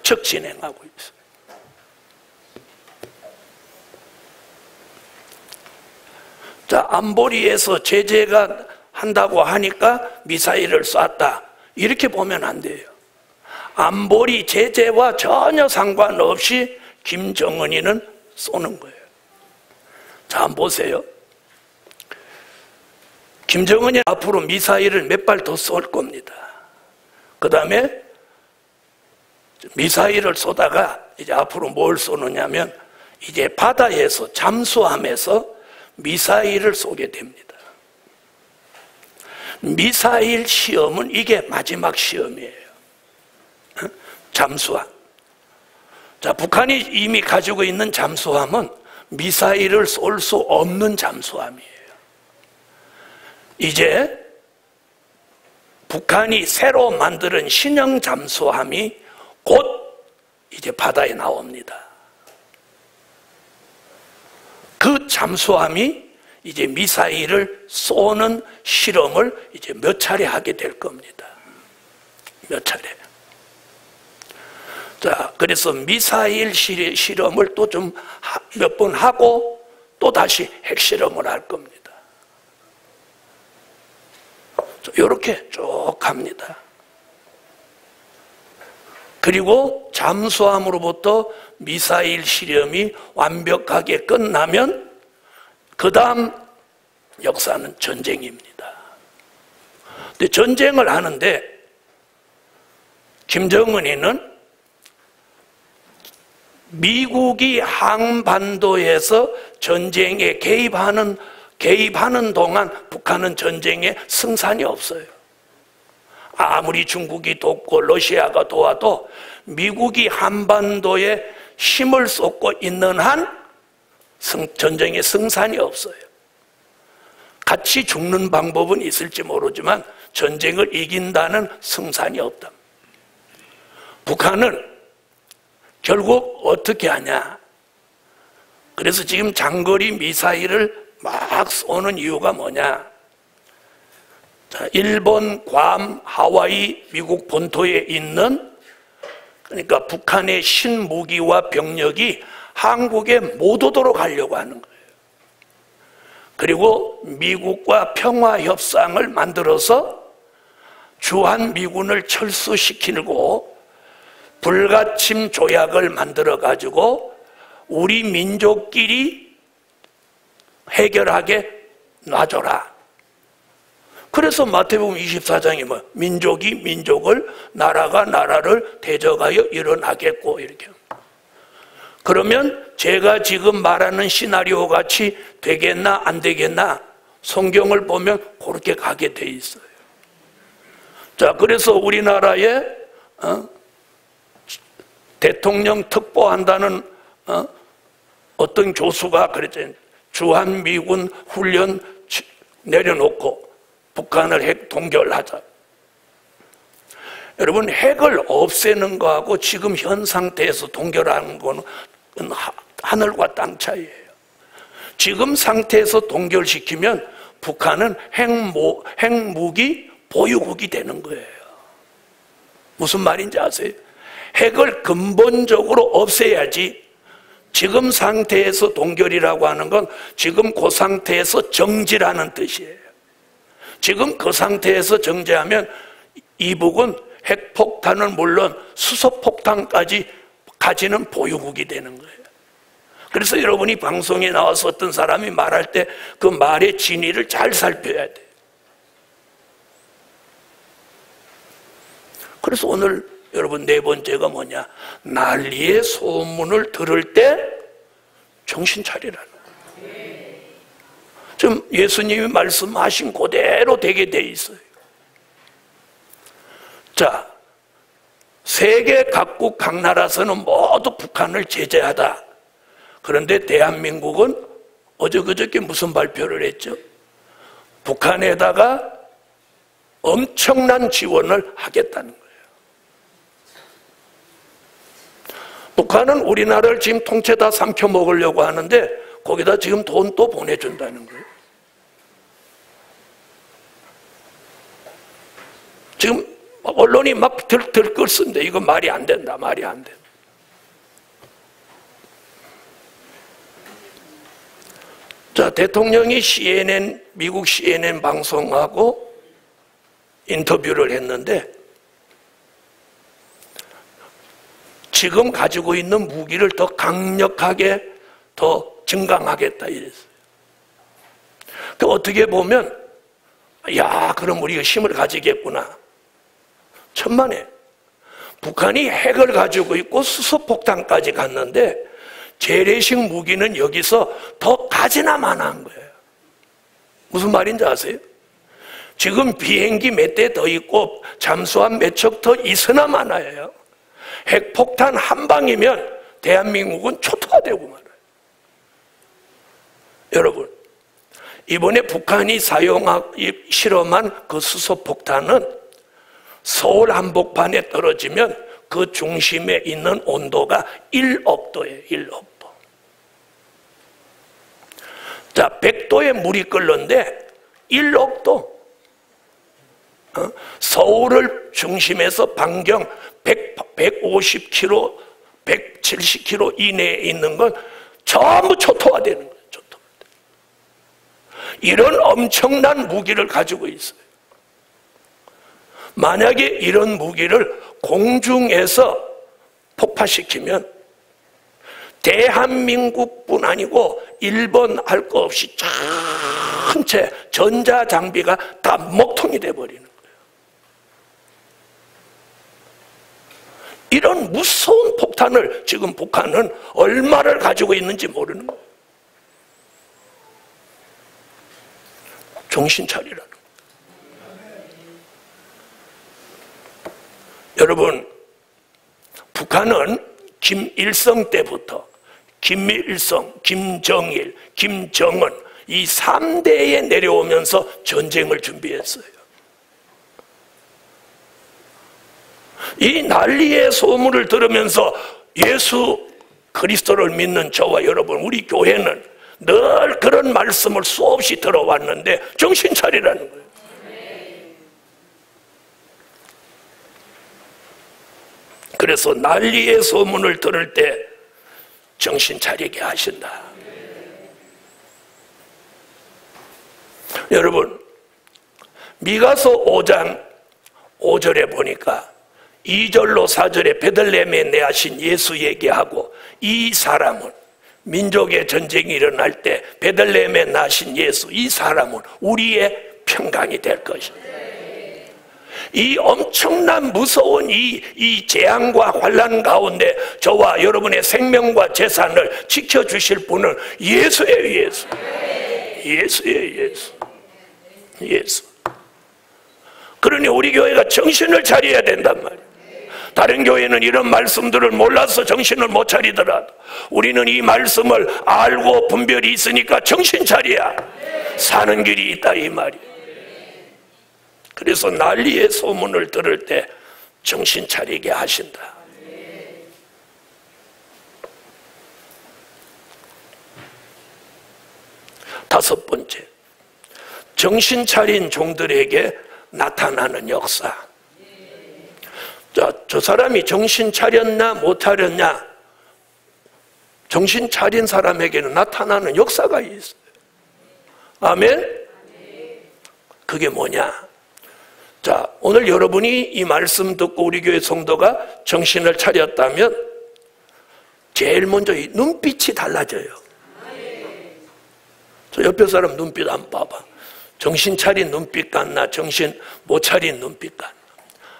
쭉 진행하고 있어요. 자, 안보리에서 제재가 한다고 하니까 미사일을 쐈다, 이렇게 보면 안 돼요. 안보리 제재와 전혀 상관없이 김정은이는 쏘는 거예요. 자, 한번 보세요. 김정은이 앞으로 미사일을 몇 발 더 쏠 겁니다. 그 다음에 미사일을 쏘다가 이제 앞으로 뭘 쏘느냐면 이제 바다에서 잠수함에서 미사일을 쏘게 됩니다. 미사일 시험은 이게 마지막 시험이에요. 잠수함. 자, 북한이 이미 가지고 있는 잠수함은 미사일을 쏠 수 없는 잠수함이에요. 이제 북한이 새로 만드는 신형 잠수함이 곧 이제 바다에 나옵니다. 그 잠수함이 이제 미사일을 쏘는 실험을 이제 몇 차례 하게 될 겁니다. 몇 차례. 자, 그래서 미사일 실험을 또 좀 몇 번 하고 또 다시 핵실험을 할 겁니다. 이렇게 쭉 갑니다. 그리고 잠수함으로부터 미사일 실험이 완벽하게 끝나면 그 다음 역사는 전쟁입니다. 근데 전쟁을 하는데 김정은이는 미국이 한반도에서 전쟁에 개입하는 동안 북한은 전쟁에 승산이 없어요. 아무리 중국이 돕고 러시아가 도와도 미국이 한반도에 힘을 쏟고 있는 한 전쟁에 승산이 없어요. 같이 죽는 방법은 있을지 모르지만 전쟁을 이긴다는 승산이 없다. 북한은 결국 어떻게 하냐? 그래서 지금 장거리 미사일을 막 쏘는 이유가 뭐냐? 자, 일본, 괌, 하와이, 미국 본토에 있는, 그러니까 북한의 신무기와 병력이 한국에 못 오도록 하려고 하는 거예요. 그리고 미국과 평화협상을 만들어서 주한미군을 철수시키고 불가침 조약을 만들어 가지고 우리 민족끼리 해결하게 놔줘라. 그래서 마태복음 24장이 뭐 민족이 민족을, 나라가 나라를 대적하여 일어나겠고, 이렇게. 그러면 제가 지금 말하는 시나리오 같이 되겠나 안 되겠나? 성경을 보면 그렇게 가게 돼 있어요. 자, 그래서 우리나라에 대통령 특보한다는 어떤 교수가 그랬잖아요. 주한미군 훈련 내려놓고 북한을 핵 동결하자. 여러분, 핵을 없애는 거하고 지금 현 상태에서 동결하는 거는 하늘과 땅 차이예요. 지금 상태에서 동결시키면 북한은 핵무기 보유국이 되는 거예요. 무슨 말인지 아세요? 핵을 근본적으로 없애야지. 지금 상태에서 동결이라고 하는 건 지금 그 상태에서 정지라는 뜻이에요. 지금 그 상태에서 정지하면 이북은 핵폭탄은 물론 수소폭탄까지 가지는 보유국이 되는 거예요. 그래서 여러분이 방송에 나와서 어떤 사람이 말할 때 그 말의 진위를 잘 살펴야 돼요. 그래서 오늘 여러분 네 번째가 뭐냐? 난리의 소문을 들을 때 정신 차리라는 거예요. 지금 예수님이 말씀하신 그대로 되게 돼 있어요. 자, 세계 각국 각 나라에서는 모두 북한을 제재하다. 그런데 대한민국은 어저그저께 무슨 발표를 했죠? 북한에다가 엄청난 지원을 하겠다는 거예요. 북한은 우리나라를 지금 통째 다 삼켜 먹으려고 하는데 거기다 지금 돈 또 보내준다는 거예요. 지금 언론이 막 들끓습니다. 이거 말이 안 된다, 말이 안 된다. 자, 대통령이 미국 CNN 방송하고 인터뷰를 했는데 지금 가지고 있는 무기를 더 강력하게 더 증강하겠다 이랬어요. 그 어떻게 보면 야, 그럼 우리가 힘을 가지겠구나. 천만에 북한이 핵을 가지고 있고 수소폭탄까지 갔는데 재래식 무기는 여기서 더 가지나 마나한 거예요. 무슨 말인지 아세요? 지금 비행기 몇 대 더 있고 잠수함 몇 척 더 있으나 마나예요. 핵폭탄 한 방이면 대한민국은 초토화되고 말아요. 여러분, 이번에 북한이 실험한 그 수소폭탄은 서울 한복판에 떨어지면 그 중심에 있는 온도가 1억도예요. 1억도. 자, 100도에 물이 끓는데 1억도. 서울을 중심에서 반경 150km, 170km 이내에 있는 건 전부 초토화되는 거예요. 이런 엄청난 무기를 가지고 있어요. 만약에 이런 무기를 공중에서 폭파시키면 대한민국뿐 아니고 일본 할 거 없이 전체 전자장비가 다 먹통이 돼버리는 거예요. 이런 무서운 폭탄을 지금 북한은 얼마를 가지고 있는지 모르는 거예요. 정신 차리라는 거예요. 여러분, 북한은 김일성 때부터 김일성, 김정일, 김정은 이 3대에 내려오면서 전쟁을 준비했어요. 이 난리의 소문을 들으면서 예수 그리스도를 믿는 저와 여러분, 우리 교회는 늘 그런 말씀을 수없이 들어왔는데 정신 차리라는 거예요. 그래서 난리의 소문을 들을 때 정신 차리게 하신다. 여러분, 미가서 5장 5절에 보니까 2절로 4절에 베들레헴에 내하신 예수 얘기하고, 이 사람은 민족의 전쟁이 일어날 때 베들레헴에 나신 예수, 이 사람은 우리의 평강이 될 것이다. 이 엄청난 무서운 이 재앙과 환난 가운데 저와 여러분의 생명과 재산을 지켜주실 분은 예수예요. 예수. 예수예요. 예수. 그러니 우리 교회가 정신을 차려야 된단 말이에요. 다른 교회는 이런 말씀들을 몰라서 정신을 못 차리더라도 우리는 이 말씀을 알고 분별이 있으니까 정신 차려야 사는 길이 있다 이 말이에요. 그래서 난리의 소문을 들을 때 정신 차리게 하신다. 다섯 번째, 정신 차린 종들에게 나타나는 역사. 자, 저 사람이 정신 차렸나 못 차렸냐? 정신 차린 사람에게는 나타나는 역사가 있어요. 아멘? 그게 뭐냐? 자, 오늘 여러분이 이 말씀 듣고 우리 교회 성도가 정신을 차렸다면 제일 먼저 이 눈빛이 달라져요. 저 옆에 사람 눈빛 안 봐봐. 정신 차린 눈빛 같나 정신 못 차린 눈빛 같나.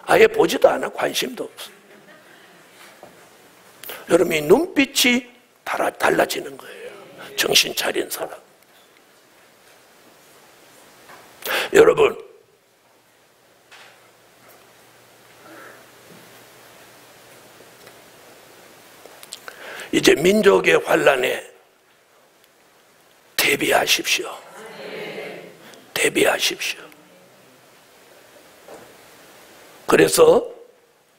아예 보지도 않아. 관심도 없어. 여러분, 이 눈빛이 달라지는 거예요. 정신 차린 사람. 여러분, 이제 민족의 환난에 대비하십시오. 대비하십시오. 그래서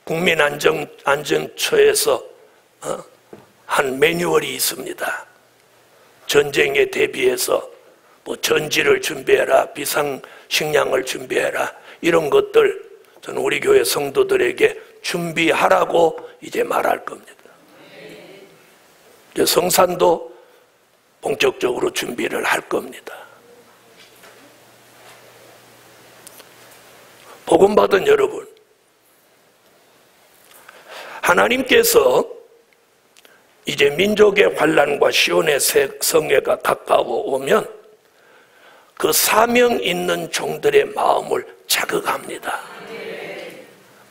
국민안전처에서 한 매뉴얼이 있습니다. 전쟁에 대비해서 뭐 전지를 준비해라, 비상식량을 준비해라, 이런 것들 저는 우리 교회 성도들에게 준비하라고 이제 말할 겁니다. 이제 성산도 본격적으로 준비를 할 겁니다. 복음받은 여러분, 하나님께서 이제 민족의 환난과 시온의 성회가 가까워오면 그 사명 있는 종들의 마음을 자극합니다.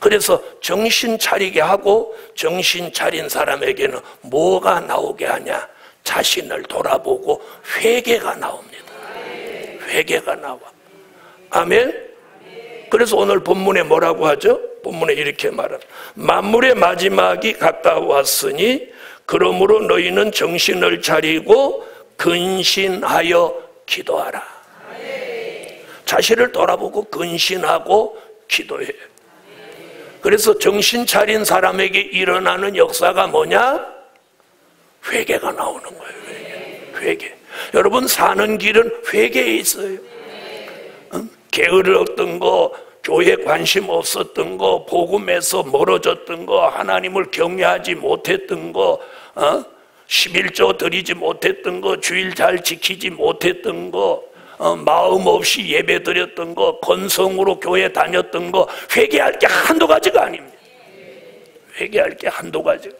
그래서 정신 차리게 하고 정신 차린 사람에게는 뭐가 나오게 하냐? 자신을 돌아보고 회개가 나옵니다. 회개가 나와. 아멘? 그래서 오늘 본문에 뭐라고 하죠? 본문에 이렇게 말합니다. 만물의 마지막이 가까웠으니 그러므로 너희는 정신을 차리고 근신하여 기도하라. 자신을 돌아보고 근신하고 기도해. 그래서 정신 차린 사람에게 일어나는 역사가 뭐냐? 회개가 나오는 거예요. 회개. 여러분, 사는 길은 회개에 있어요. 게으르었던 거, 교회 관심 없었던 거, 복음에서 멀어졌던 거, 하나님을 경외하지 못했던 거, 11조 드리지 못했던 거, 주일 잘 지키지 못했던 거, 마음 없이 예배 드렸던 거, 건성으로 교회 다녔던 거, 회개할 게 한두 가지가 아닙니다. 회개할 게 한두 가지가.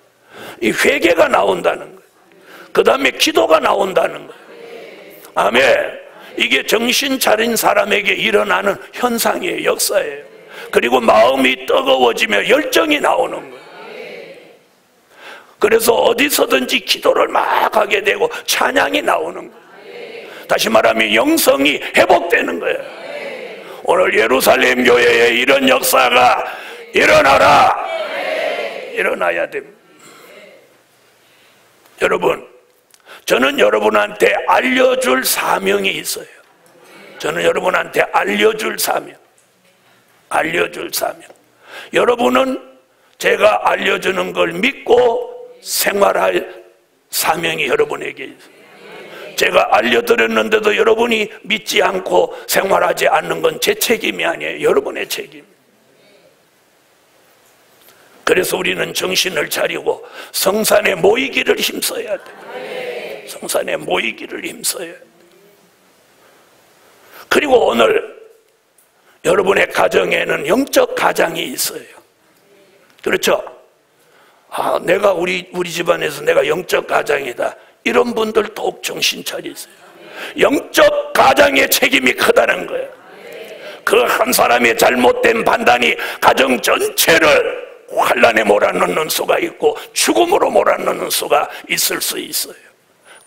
이 회개가 나온다는 거예요. 그 다음에 기도가 나온다는 거예요. 아멘. 이게 정신 차린 사람에게 일어나는 현상이에요. 역사예요. 그리고 마음이 뜨거워지며 열정이 나오는 거예요. 그래서 어디서든지 기도를 막 하게 되고 찬양이 나오는 거예요. 다시 말하면 영성이 회복되는 거예요. 오늘 예루살렘 교회에 이런 역사가 일어나라. 일어나야 됩니다. 여러분, 저는 여러분한테 알려줄 사명이 있어요. 저는 여러분한테 알려줄 사명. 알려줄 사명. 여러분은 제가 알려주는 걸 믿고 생활할 사명이 여러분에게 있어요. 제가 알려드렸는데도 여러분이 믿지 않고 생활하지 않는 건 제 책임이 아니에요. 여러분의 책임. 그래서 우리는 정신을 차리고 성산에 모이기를 힘써야 돼요. 성산에 모이기를 힘써야 돼요. 그리고 오늘 여러분의 가정에는 영적 가장이 있어요. 그렇죠? 내가 우리 집안에서 내가 영적 가장이다. 이런 분들 더욱 정신 차리세요. 영적 가장의 책임이 크다는 거예요. 그 한 사람의 잘못된 판단이 가정 전체를 환난에 몰아넣는 수가 있고 죽음으로 몰아넣는 수가 있을 수 있어요.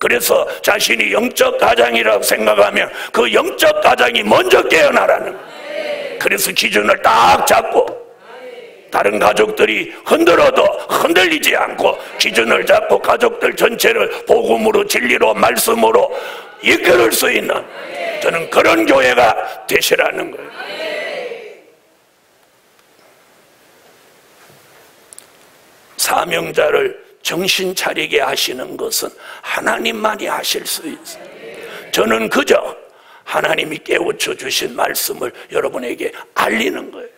그래서 자신이 영적 가장이라고 생각하면 그 영적 가장이 먼저 깨어나라는 거예요. 그래서 기준을 딱 잡고 다른 가족들이 흔들어도 흔들리지 않고 기준을 잡고 가족들 전체를 복음으로 진리로 말씀으로 이끌을 수 있는 저는 그런 교회가 되시라는 거예요. 사명자를 정신 차리게 하시는 것은 하나님만이 하실 수 있어요. 저는 그저 하나님이 깨우쳐 주신 말씀을 여러분에게 알리는 거예요.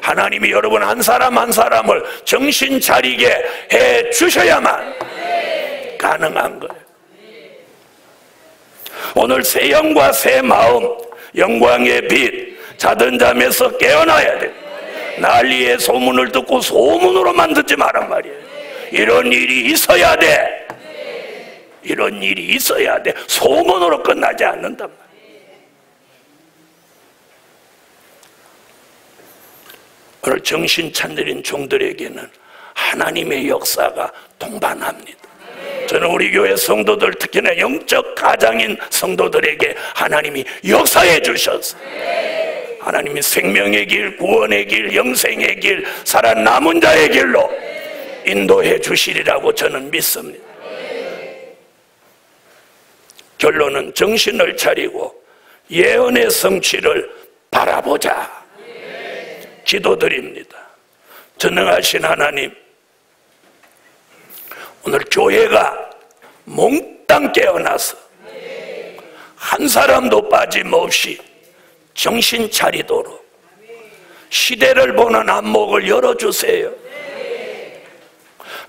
하나님이 여러분 한 사람 한 사람을 정신 차리게 해 주셔야만 가능한 거예요. 오늘 새 영과 새 마음, 영광의 빛, 자던 잠에서 깨어나야 돼요. 난리의 소문을 듣고 소문으로만 듣지 말란 말이에요. 이런 일이 있어야 돼. 이런 일이 있어야 돼. 소문으로 끝나지 않는단 말이에요. 오늘 정신 차린 종들에게는 하나님의 역사가 동반합니다. 저는 우리 교회 성도들, 특히나 영적 가장인 성도들에게 하나님이 역사해 주셨어요. 하나님이 생명의 길, 구원의 길, 영생의 길, 살아남은 자의 길로 인도해 주시리라고 저는 믿습니다. 결론은 정신을 차리고 예언의 성취를 바라보자. 기도드립니다. 전능하신 하나님, 오늘 교회가 몽땅 깨어나서 한 사람도 빠짐없이 정신 차리도록 시대를 보는 안목을 열어주세요.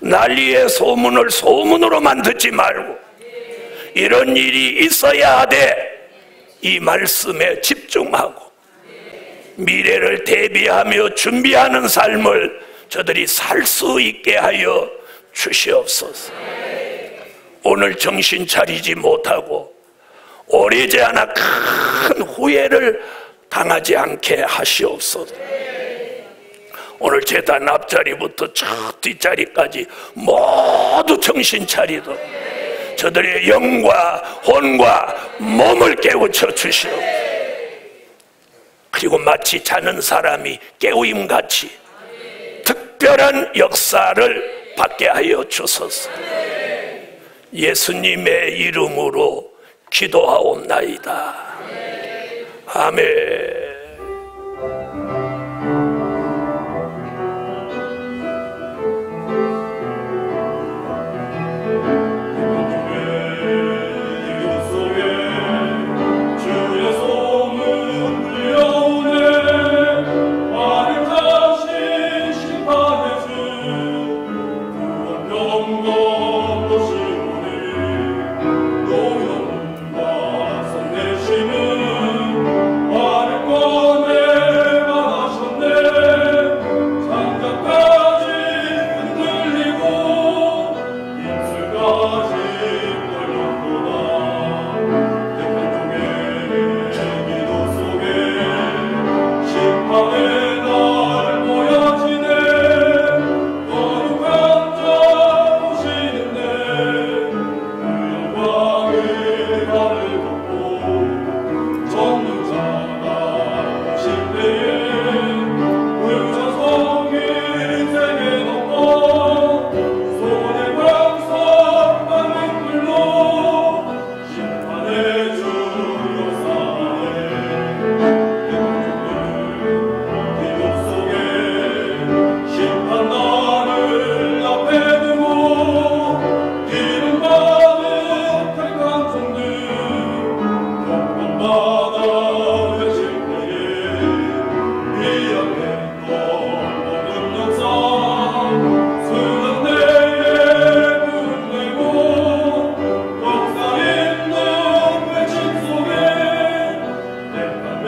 난리의 소문을 소문으로만 듣지 말고 이런 일이 있어야 돼. 이 말씀에 집중하고 미래를 대비하며 준비하는 삶을 저들이 살 수 있게 하여 주시옵소서. 오늘 정신 차리지 못하고 오래지 않아 큰 후회를 당하지 않게 하시옵소서. 오늘 제단 앞자리부터 저 뒷자리까지 모두 정신 차리도록 저들의 영과 혼과 몸을 깨우쳐 주시옵소서. 그리고 마치 자는 사람이 깨우임같이 특별한 역사를 받게 하여 주소서. 예수님의 이름으로 기도하옵나이다. 아멘.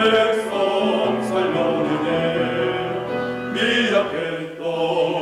백성 살려내네 미약했던